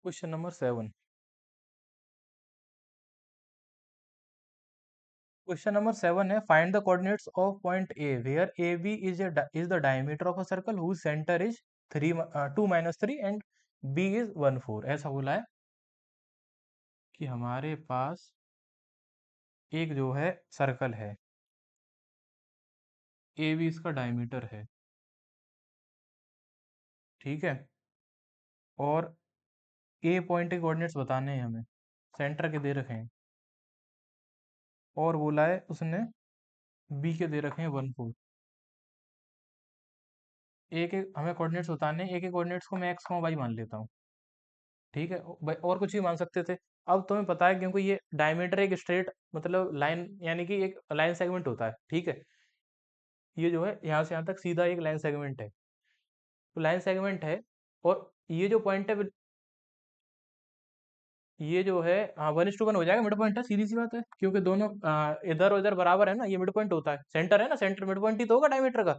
Question number 7। Question number 7 है, find the coordinates of point A where A B is the diameter of a circle whose centre is 2 - 3 and B is 1 4। ऐसा बोला है कि हमारे पास एक जो है सर्कल है, ए बी इसका डायमीटर है, ठीक है। और ए पॉइंट के कोऑर्डिनेट्स बताने हैं हमें, सेंटर के दे रखे हैं, और बोला है उसने बी के दे रखे हैं 1 4। एक एक हमें कोऑर्डिनेट्स बताने हैं, एक एक कोऑर्डिनेट्स को मैं एक्स वाई मान लेता हूँ, ठीक है। और कुछ भी मान सकते थे। अब तुम्हें पता है, क्योंकि ये डायमीटर एक स्ट्रेट मतलब लाइन, यानी कि एक लाइन सेगमेंट होता है, ठीक है। ये जो है यहाँ से यहाँ तक सीधा एक लाइन सेगमेंट है, तो लाइन सेगमेंट है। और ये जो पॉइंट है, ये जो है 1:1 हो जाएगा, मिड पॉइंट है, सीधी सी बात है, क्योंकि दोनों इधर और इधर बराबर है ना, ये मिड पॉइंट होता है, सेंटर है ना, सेंटर मिड पॉइंट ही तो होगा डायमीटर का।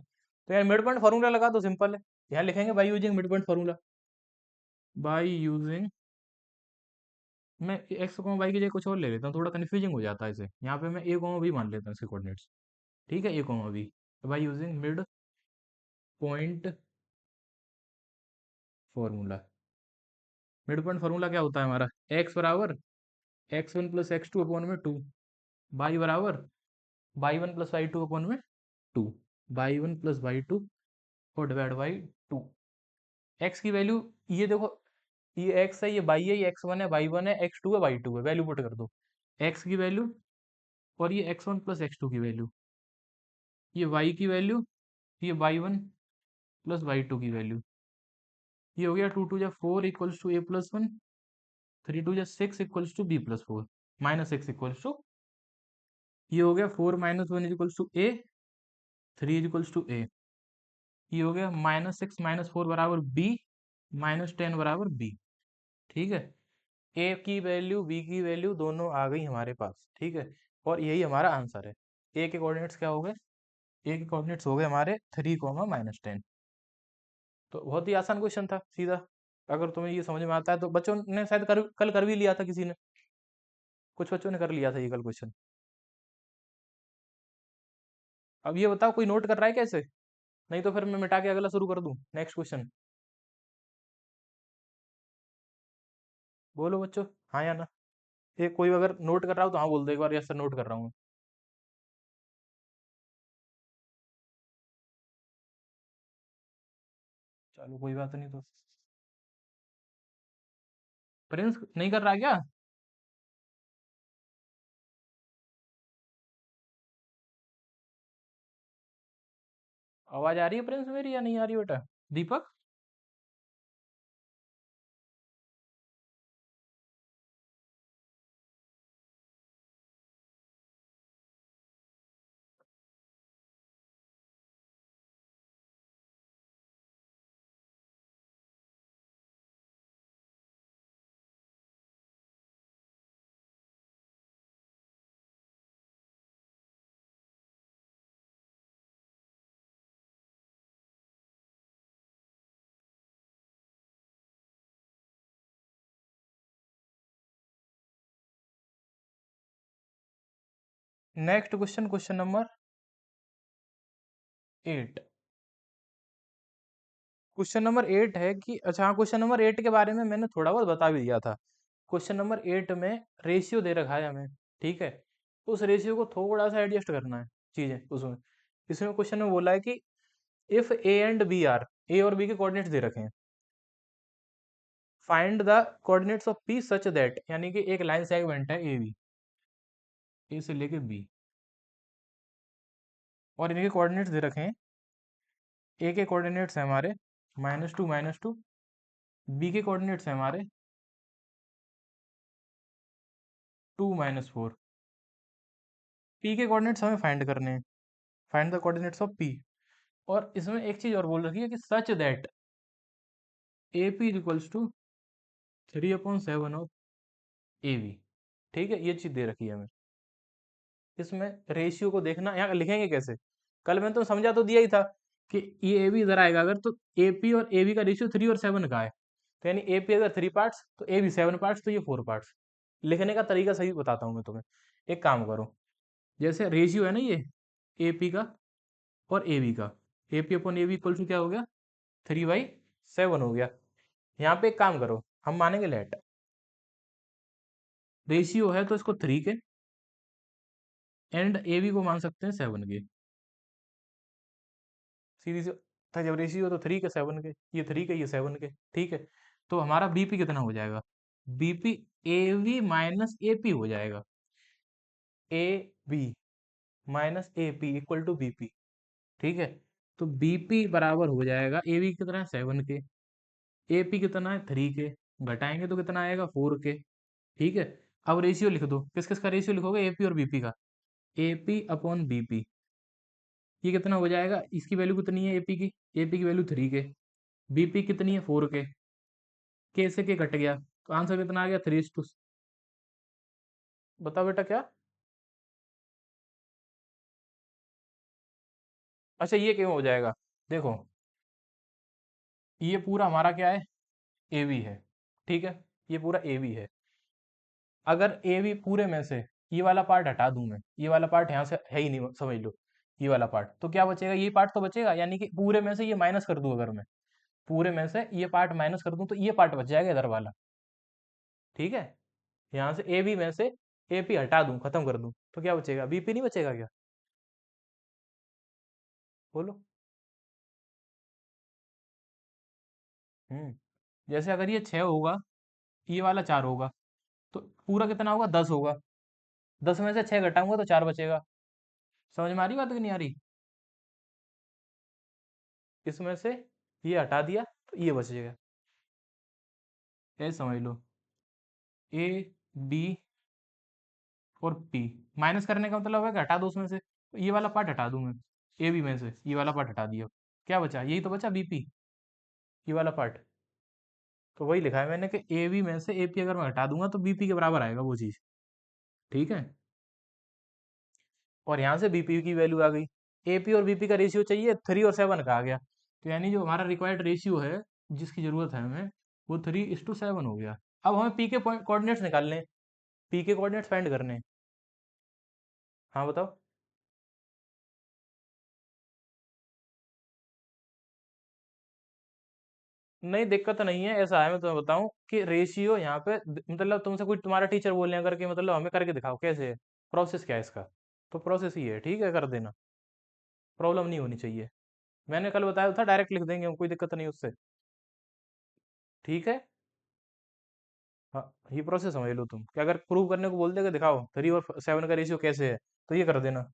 तो यार मिड पॉइंट फॉर्मूला लगा दो, सिंपल है। यहाँ लिखेंगे by using mid point formula, by using. मैं एक्स को वाई की जगह कुछ और ले लेता हूँ, थोड़ा कन्फ्यूजिंग हो जाता है इसे। यहाँ पे मैं ए को बी मान लेता हूँ इसके कोऑर्डिनेट्स, ठीक है, ए को B by using mid point formula. Mid point formula क्या होता है हमारा, एक्स बराबर x1 + x2 अपॉन में 2, बाई बराबर y1 + y2 अपॉन में 2, y1 + y2 और डिवाइड बाई 2। एक्स की वैल्यू, ये देखो, ये एक्स है, ये वाई है, ये x1 है, y1 है, x2 है, y2 है, वैल्यू पुट कर दो, एक्स की वैल्यू और ये x1 + x2 की वैल्यू, ये y की वैल्यू, ये y1 + y2 की वैल्यू। ये हो गया 2 × 2 = 4 = a+1, 3 × 2 = 6 = b+4, -6 = ये हो गया 4 - 1 = a, 3 = a। ये हो गया -6 - 4 बराबर b, -10 बराबर b, ठीक है। ए की वैल्यू बी की वैल्यू दोनों आ गई हमारे पास, ठीक है। और यही हमारा आंसर है। ए के कोऑर्डिनेट्स क्या हो गए, ए के कोऑर्डिनेट्स हो गए हमारे 3, -10। तो बहुत ही आसान क्वेश्चन था, सीधा। अगर तुम्हें ये समझ में आता है तो, बच्चों ने शायद कल कर भी लिया था, किसी ने, कुछ बच्चों ने कर लिया था ये कल क्वेश्चन। अब ये बताओ, कोई नोट कर रहा है कैसे? नहीं तो फिर मैं मिटा के अगला शुरू कर दूं, नेक्स्ट क्वेश्चन। बोलो बच्चों, हाँ या ना। ये कोई अगर नोट कर रहा हो तो हाँ बोल दो एक बार, यस सर नोट कर रहा हूँ। चलो कोई बात नहीं। तो प्रिंस नहीं कर रहा क्या? आवाज आ रही है प्रिंस मेरी या नहीं आ रही बेटा? Deepak, next question, question number 8। Question number 8 है कि, अच्छा हाँ, क्वेश्चन नंबर 8 के बारे में मैंने थोड़ा बहुत बता भी दिया था। क्वेश्चन नंबर 8 में रेशियो दे रखा है हमें, ठीक है। उस रेशियो को थोड़ा सा एडजस्ट करना है, चीजें उसमें। इसमें क्वेश्चन में बोला है कि if A and B are, A और बी के कोऑर्डिनेट्स दे रखे हैं, find the coordinates of P such that, यानी कि एक लाइन सेगमेंट है ए बी, ए से लेके बी, और इनके कोऑर्डिनेट्स दे रखे हैं। ए के कोऑर्डिनेट्स है हमारे -2 - 2, बी के कोऑर्डिनेट्स है हमारे 2 - 4, पी के कोऑर्डिनेट्स हमें फाइंड करने हैं, find the coordinates of P. और इसमें एक चीज और बोल रखी है कि such that A P equals to 3/7 of A B, ठीक है। ये चीज दे रखी है हमें। इसमें रेशियो को देखना, यहाँ लिखेंगे कैसे? कल मैंने तो समझा तो दिया ही था कि ये ए बी इधर आएगा अगर, तो ए पी और ए बी का रेशियो 3 और 7 का है। तो यानी ए पी अगर 3 पार्ट्स तो ए भी 7 पार्ट्स, तो ये 4 पार्ट्स। लिखने का तरीका सही बताता हूँ मैं तुम्हें। एक काम करो, जैसे रेशियो है ना ये ए पी का और ए बी का, A P upon A B equal to क्या हो गया, 3/7 हो गया। यहाँ पे एक काम करो, हम मानेंगे लेट, रेशियो है तो इसको 3 के, एंड ए बी को मान सकते हैं 7 के। सीधी सी था, जब रेशियो तो 3 के 7 के, ये 3 के ये 7 के, ठीक है। तो हमारा बीपी कितना हो जाएगा, BP A B minus A P हो जाएगा, A B minus A P equal to BP, ठीक है। तो बीपी बराबर हो जाएगा, ए बी कितना है 7 के, ए पी कितना है 3 के, घटाएंगे तो कितना आएगा 4 के, ठीक है। अब रेशियो लिख दो, किस किस का रेशियो लिखोगे, एपी और बीपी का, एपी अपॉन बीपी, ये कितना हो जाएगा, इसकी वैल्यू कितनी है एपी की, एपी की वैल्यू 3 के, बीपी कितनी है 4 के से के कट गया, तो आंसर कितना आ गया 3:। बताओ बेटा क्या। अच्छा ये क्यों हो जाएगा, देखो ये पूरा हमारा क्या है, ए बी है, ठीक है, ये पूरा ए बी है। अगर ए बी पूरे में से ये वाला पार्ट हटा दूं मैं, ये वाला पार्ट यहाँ से है ही नहीं, समझ लो, ये वाला पार्ट, तो क्या बचेगा, ये पार्ट तो बचेगा, यानी कि पूरे में से ये माइनस कर दूं, अगर मैं पूरे में से ये पार्ट माइनस कर दूं तो ये पार्ट बच जाएगा इधर वाला, ठीक है। यहाँ से ए बी में से ए पी हटा दूं, खत्म कर दूं, तो क्या बचेगा, बीपी नहीं बचेगा क्या, बोलो। हम्म, जैसे अगर ये 6 होगा, ये वाला 4 होगा, तो पूरा कितना होगा 10 होगा, 10 में से 6 घटाऊंगा तो 4 बचेगा। समझ में आ रही बात कि नहीं आ रही, इसमें से ये हटा दिया तो ये बचेगा, ये समझ लो, ए बी और पी, माइनस करने का मतलब है कि हटा दो उसमें से, तो ये वाला पार्ट हटा दूं मैं, ए बी में से ये वाला पार्ट हटा दिया, क्या बचा, यही तो बचा बीपी, ये वाला पार्ट। तो वही लिखा है मैंने कि ए बी में से ए पी अगर मैं हटा दूंगा तो बीपी के बराबर आएगा वो चीज, ठीक है। और यहाँ से बीपी की वैल्यू आ गई, एपी और बीपी का रेशियो चाहिए, 3 और 7 का आ गया, तो यानी जो हमारा रिक्वायर्ड रेशियो है, जिसकी जरूरत है हमें, वो 3:7 हो गया। अब हमें पी के कोऑर्डिनेट्स निकालने हैं, पी के कोऑर्डिनेट्स फाइंड करने हैं। हाँ बताओ। नहीं दिक्कत नहीं है, ऐसा है मैं तुम्हें बताऊं कि रेशियो यहाँ पे मतलब तुमसे कोई तुम्हारा टीचर बोलने अगर के मतलब हमें करके दिखाओ कैसे है, प्रोसेस क्या है इसका, तो प्रोसेस ही है, ठीक है, कर देना, प्रॉब्लम नहीं होनी चाहिए। मैंने कल बताया था डायरेक्ट लिख देंगे हम, कोई दिक्कत नहीं उससे, ठीक है। हाँ, ये प्रोसेस समझ लो तुम, कि अगर प्रूव करने को बोल देगा दिखाओ 3 और 7 का रेशियो कैसे है, तो ये कर देना,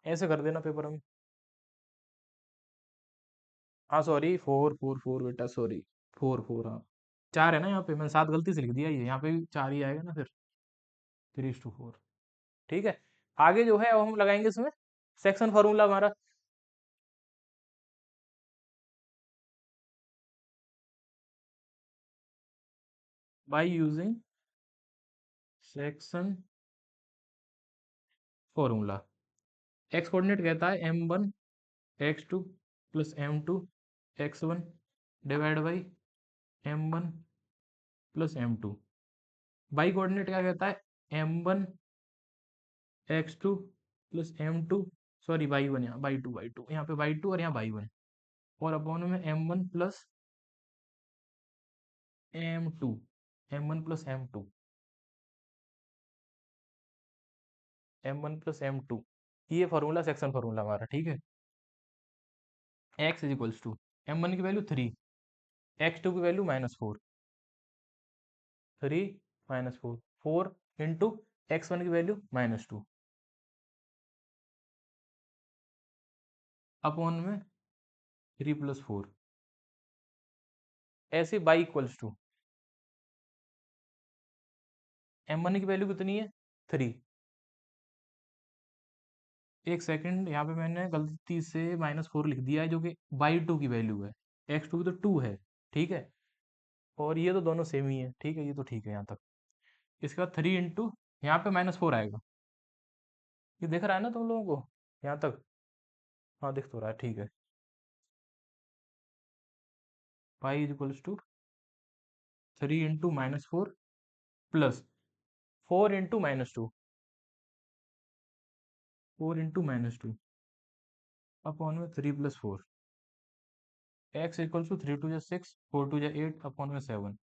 ऐसे कर देना पेपर में। हाँ सॉरी, 4 4 4 बेटा, सॉरी, 4 4, हाँ 4 है ना, यहाँ पे मैंने 7 गलती से लिख दिया, ये यहाँ पे भी 4 ही आएगा ना फिर, 3:4, ठीक है। आगे जो है अब हम लगाएंगे इसमें सेक्शन फार्मूला हमारा, by using section formula. X coordinate कहता है m1 x2 plus m2 x1 divide by m1 plus m2। By coordinate क्या कहता है, m1 x2 plus m2, sorry y1, यहाँ y2 यहाँ पे y2 और यहाँ y1, और अपॉन में m1 plus m2, m1 plus m2, m1 plus m2, ये फार्मूला सेक्शन फार्मूला हमारा, ठीक है। x is equals to m1 की वैल्यू 3, x2 की वैल्यू -4, 3 - 4, 4 इंटू x1 की वैल्यू -2, अपॉन में 3 + 4, ऐसे बाई इक्वल्स टू m1 की वैल्यू कितनी है 3, एक सेकंड, यहाँ पे मैंने गलती से -4 लिख दिया है, जो कि y2 की वैल्यू है, x2 की तो 2 है, ठीक है। और ये तो दोनों सेम ही है, ठीक है, ये तो ठीक है यहाँ तक। इसके बाद 3 इंटू यहाँ पे -4 आएगा, ये दिख रहा है ना तुम लोगों को यहाँ तक, हाँ दिख तो रहा है, ठीक है। Pi is equals to 3 × -4 plus 4 × -2, 4 × -2 upon में 3 + 4। एक्स इक्वल्स टू 3 × 2 = 6, 4 × 2 = 8 अपॉन में 7।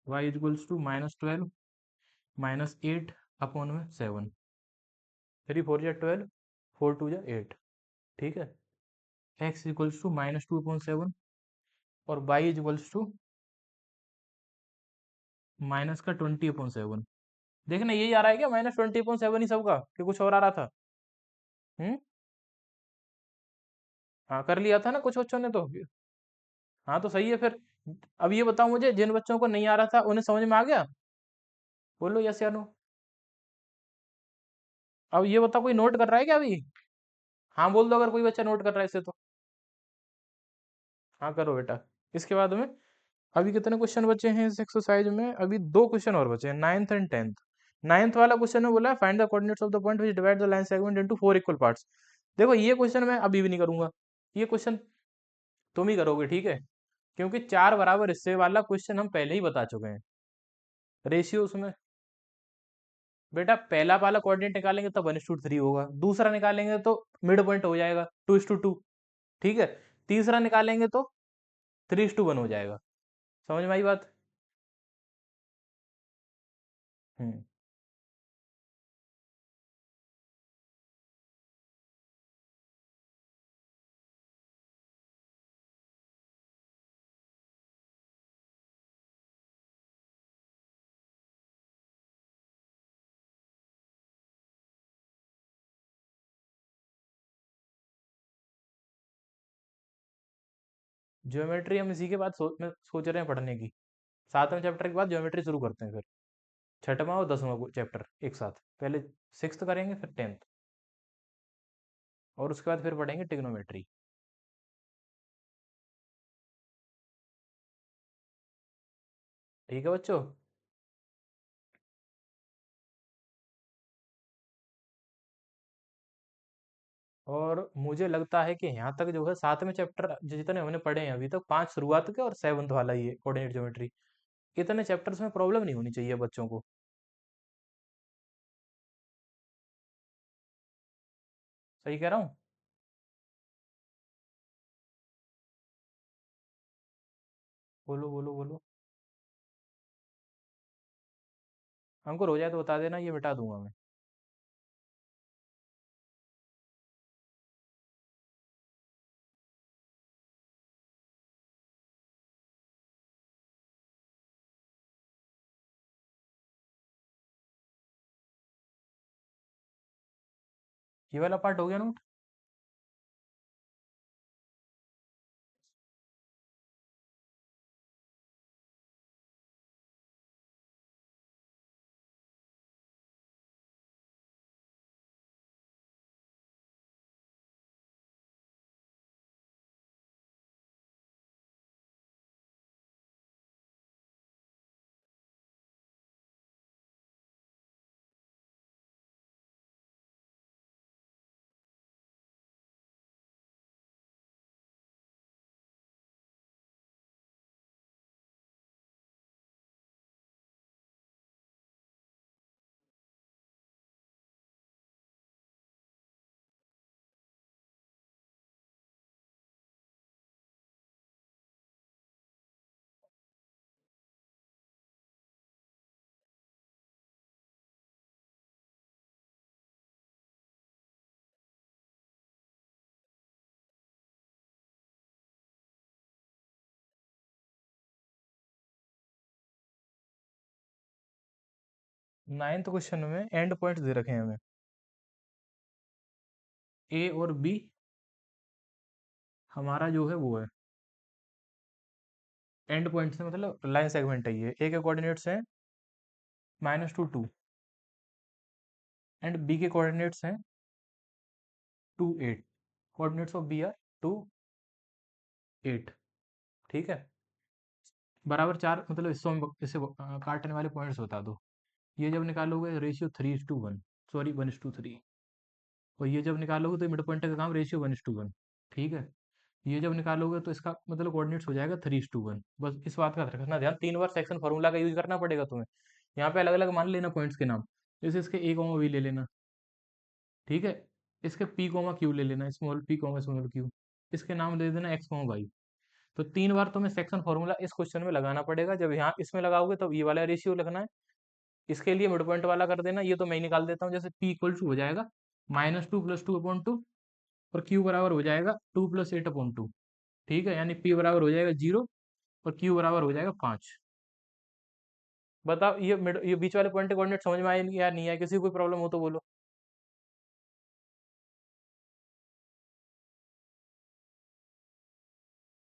Y is equals to -12 -8 upon में 7। 3 × 4 = 12, 4 × 2 = 8। ठीक है। एक्स इक्वल्स टू -2/7 और वाई इज इक्वल्स टू -20/7। देखना यही आ रहा है क्या, -20/7 ही सबका, कि कुछ और आ रहा था? हम्म। हाँ कर लिया था ना कुछ बच्चों ने तो। हाँ तो सही है फिर। अब ये बताओ मुझे, जिन बच्चों को नहीं आ रहा था उन्हें समझ में आ गया? बोलो यस या नो। अब ये बताओ, कोई नोट कर रहा है क्या अभी? हाँ बोल दो अगर कोई बच्चा नोट कर रहा है इसे तो। हाँ करो बेटा। इसके बाद में अभी कितने क्वेश्चन बचे हैं इस एक्सरसाइज में? अभी 2 क्वेश्चन और बचे हैं, 9th एंड 10th। 9th वाला क्वेश्चन में बोला है find the coordinates of the point which divide the line segment into 4 equal parts. देखो ये क्वेश्चन मैं अभी भी नहीं करूंगा, ये क्वेश्चन तुम ही करोगे, ठीक है? क्योंकि 4 बराबर हिस्से वाला क्वेश्चन हम पहले ही बता चुके हैं। रेशियो उसमें बेटा पहला वाला कोऑर्डिनेट निकालेंगे तो 1:3 होगा, दूसरा निकालेंगे तो मिड पॉइंट हो जाएगा 2:2। ठीक है। तीसरा निकालेंगे तो 3:1 हो जाएगा। समझ में आई बात? हम्म। ज्योमेट्री हम इसी के बाद सोच रहे हैं पढ़ने की। 7वें चैप्टर के बाद ज्योमेट्री शुरू करते हैं फिर। 6वां और 10वां चैप्टर एक साथ, पहले 6th करेंगे फिर 10th, और उसके बाद फिर पढ़ेंगे टिग्नोमेट्री। ठीक है बच्चों। और मुझे लगता है कि यहाँ तक जो है 7वें चैप्टर जितने हमने पढ़े हैं अभी तक, 5 शुरुआत के और 7th वाला ये कोऑर्डिनेट ज्योमेट्री, इतने चैप्टर्स में प्रॉब्लम नहीं होनी चाहिए बच्चों को। सही कह रहा हूँ? बोलो बोलो बोलो। अंकुर हो जाए तो बता देना, ये मिटा दूंगा मैं। ये वाला पार्ट हो गया नोट। 9th क्वेश्चन में एंड पॉइंट्स दे रखे हैं हमें, ए और बी हमारा जो है वो है एंड पॉइंट्स है, मतलब लाइन सेगमेंट है ये। ए के कोऑर्डिनेट्स हैं -2 2, एंड बी के कोऑर्डिनेट्स हैं 2 8। Coordinates of B are 2 8। ठीक है। बराबर 4 मतलब हिस्सों में इसे काटने वाले पॉइंट्स बता दो। ये जब निकालोगे रेशियो 3:1, सॉरी 1:3, और ये जब निकालोगे तो मिड पॉइंट का काम रेशियो 1:1। ठीक है। ये जब निकालोगे तो इसका मतलब कोऑर्डिनेट्स हो जाएगा 3:1। बस इस बात का रखना ध्यान, 3 बार सेक्शन फॉर्मूला का यूज करना पड़ेगा तुम्हें। यहाँ पे अलग अलग मान लेना पॉइंट्स के नाम, जैसे इसके ए कॉमा बी ले लेना, ठीक है। इसके पी कॉमा क्यू ले लेना, small P comma small Q. इसके नाम दे देना एक्स कॉमा वाई। तो 3 बार तुम्हें सेक्शन फॉर्मूला इस क्वेश्चन में लगाना पड़ेगा। जब यहाँ इसमें लगाओगे तब ये वाला रेशियो लिखना है। इसके लिए मिड पॉइंट वाला कर देना, ये तो मैं ही निकाल देता हूँ। जैसे पी इक्वल टू हो जाएगा -2 + 2/2, और क्यू बराबर हो जाएगा 2 + 8/2। ठीक है, यानी पी बराबर हो जाएगा 0 और क्यू बराबर हो जाएगा 5। बताओ ये बीच वाले पॉइंट के कोऑर्डिनेट समझ में आए या नहीं आए? किसी को कोई प्रॉब्लम हो तो बोलो।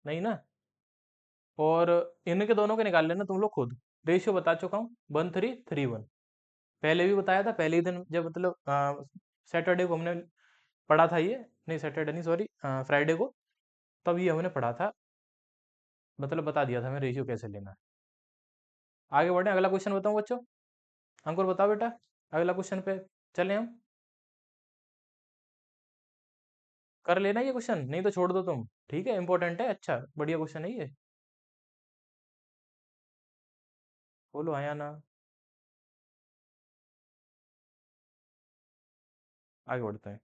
नहीं ना? और इनके दोनों के निकाल लेना तुम लोग खुद। रेशियो बता चुका हूँ, 1:3:1। पहले भी बताया था, पहले ही दिन जब मतलब सैटरडे को हमने पढ़ा था ये, नहीं सैटरडे नहीं सॉरी, फ्राइडे को, तब ये हमने पढ़ा था। मतलब बता दिया था मैं रेशियो कैसे लेना है। आगे बढ़े, अगला क्वेश्चन बताऊं बच्चों? अंकुर बताओ बेटा, अगला क्वेश्चन पे चले हम। कर लेना ये क्वेश्चन, नहीं तो छोड़ दो तुम। ठीक है, इंपॉर्टेंट है, अच्छा बढ़िया क्वेश्चन है ये। बोलो हाँ या ना। आगे बढ़ते हैं।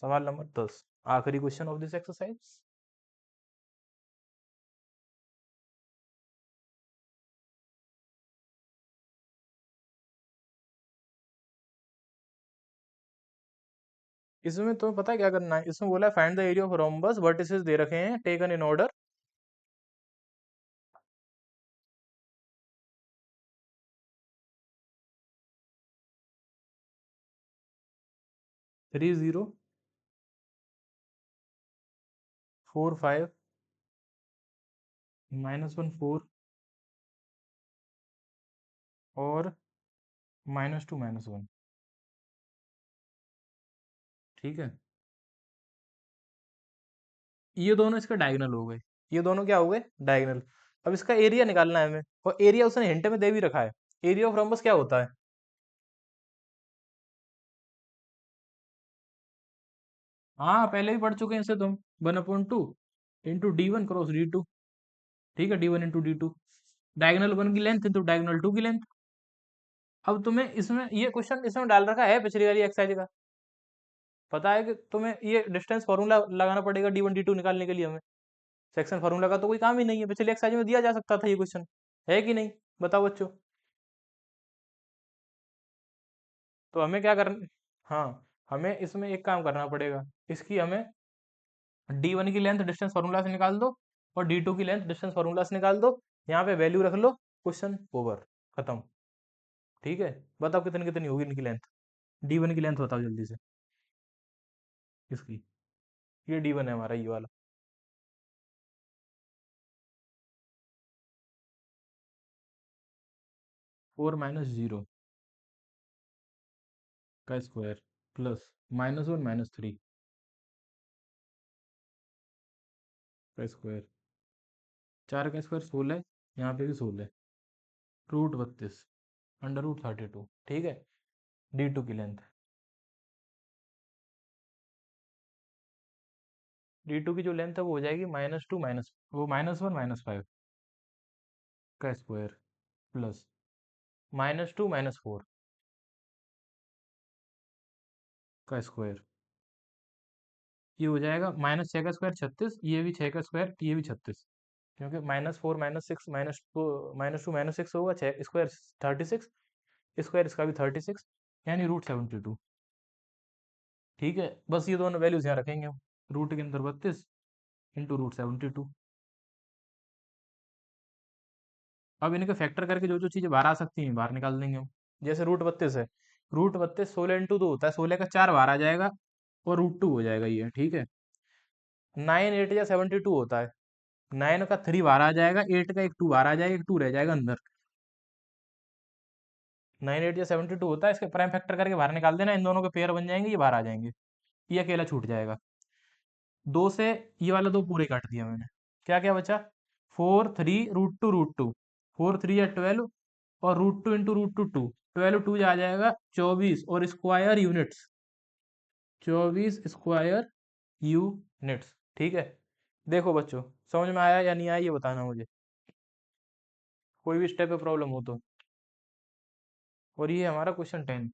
सवाल नंबर 10, आखिरी क्वेश्चन ऑफ दिस एक्सरसाइज। इसमें तुम्हें पता है क्या करना है? इसमें बोला है find the area of rhombus, vertices दे रखे हैं टेकन इन ऑर्डर। 30, 45, -1, 4 और -2, -1। ठीक है, ये दोनों इसके डायगोनल हो गए। ये दोनों क्या हो गए? डायगोनल। अब इसका एरिया निकालना है हमें, और एरिया उसने हिंट में दे भी रखा है। एरिया ऑफ रोम्बस क्या होता है? हाँ पहले भी पढ़ चुके हैं इसे तुम। 1/2 × D1 × D2। ठीक है, D1 × D2। डायगोनल 1 की लेंथ इंटू डायगोनल 2 की लेंथ। अब तुम्हें इसमें ये क्वेश्चन इसमें डाल रखा है पिछली वाली एक्सरसाइज का। पता है कि तुम्हें ये डिस्टेंस फॉर्मूला लगाना पड़ेगा D1 D2 निकालने के लिए हमें। सेक्शन फॉर्मूला का तो कोई काम ही नहीं है, पिछली एक्सरसाइज में दिया जा सकता था ये क्वेश्चन। है कि नहीं? बताओ बच्चों। तो हमें क्या करना? हाँ, हमें इसमें एक काम करना पड़ेगा। इसकी हमें D1 की लेंथ डिस्टेंस फार्मूला से निकाल दो, और D2 की लेंथ डिस्टेंस फार्मूला से निकाल दो। यहाँ पे वैल्यू रख लो, क्वेश्चन ओवर, खत्म। ठीक है, बताओ कितनी कितनी होगी इनकी लेंथ। D1 की लेंथ बताओ जल्दी से इसकी। ये D1 है हमारा, ये वाला। 4 - 0 का स्क्वायर प्लस -1 - 3 का स्क्वायर। 4 का स्क्वायर 16, यहाँ पे भी 16, √32, √32। ठीक है, D2 की लेंथ। D2 की जो लेंथ है वो हो जाएगी -2 माइनस वो -1 - 5 का स्क्वायर प्लस -2 - 4 का स्क्वायर। ये हो जाएगा -6 का स्क्वायर 36, ये भी 6 का स्क्वायर, ये भी 36। क्योंकि -4 -6 -2 -6 होगा, 6 स्क्वायर 36, स्क्वायर इसका भी 36, यानी √72। ठीक है, बस ये दोनों वैल्यूज यहाँ रखेंगे हम। रूट के अंदर 32 इंटू √72। अब इनके फैक्टर करके जो जो चीजें बाहर आ सकती हैं बाहर निकाल देंगे हम। जैसे √32 है, √32 16 × 2 होता है, 16 का 4 बाहर आ जाएगा, और √2 हो जाएगा ये। ठीक है, 9 8 या 72 होता है, 9 का 3 बाहर आ जाएगा, 8 का एक 2 बाहर आ जाएगा, एक 2 रह जाएगा अंदर। 9 8 या 72 होता है, इसके प्राइम फैक्टर करके बाहर निकाल देना, इन दोनों के पेयर बन जाएंगे, ये बाहर आ जाएंगे, ये अकेला छूट जाएगा। 2 से ये वाला 2 पूरे काट दिया मैंने। क्या क्या बचा? 4 3 √2 √2, 4 3 या 12, और √2 इंटू √2 2, 12 टू आ जाएगा 24 और स्क्वायर यूनिट्स, 24 स्क्वायर यूनिट्स। ठीक है, देखो बच्चों, समझ में आया या नहीं आया ये बताना मुझे, कोई भी स्टेप पे प्रॉब्लम हो तो। और ये हमारा क्वेश्चन 10।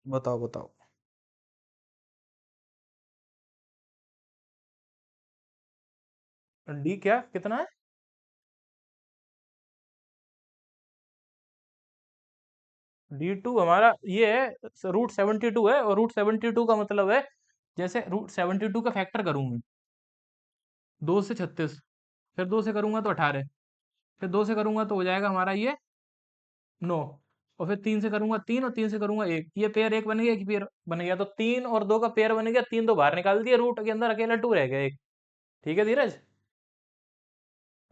बताओ बताओ। डी क्या कितना है? D2 हमारा ये है, रूट 72 है, और रूट 72 का मतलब है, जैसे रूट 72 का फैक्टर करूंगी 2 से 36, फिर 2 से करूंगा तो 18, फिर 2 से करूंगा तो हो जाएगा हमारा ये 9, और फिर 3 से करूंगा 3, और 3 से करूंगा 1, ये पेयर एक बन गया, एक पेयर बन गया, तो 3 और 2 का पेयर बन गया, 3 तो बाहर निकाल दिया, रूट के अंदर अकेला 2 रह गया एक। ठीक है धीरज।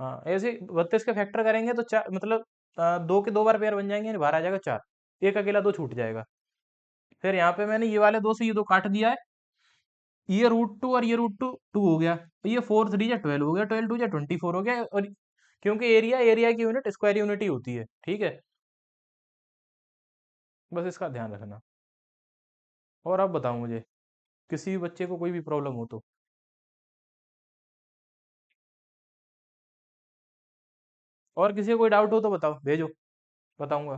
हाँ, ऐसे 32 के फैक्टर करेंगे तो चार मतलब 2 के 2 बार पेयर बन जाएंगे, यानी बाहर आ जाएगा 4, एक अकेला 2 छूट जाएगा। फिर यहाँ पे मैंने ये वाले 2 से ये 2 काट दिया है, ये रूट 2 और ये रूट 2 हो गया, तो ये 4 3 जा 12 हो गया, 12 2 जा 24 हो गया, और क्योंकि एरिया एरिया की यूनिट स्क्वायर यूनिट ही होती है। ठीक है, बस इसका ध्यान रखना। और अब बताओ मुझे, किसी भी बच्चे को कोई भी प्रॉब्लम हो तो। और किसी को कोई डाउट हो तो बताओ, भेजो, बताऊंगा।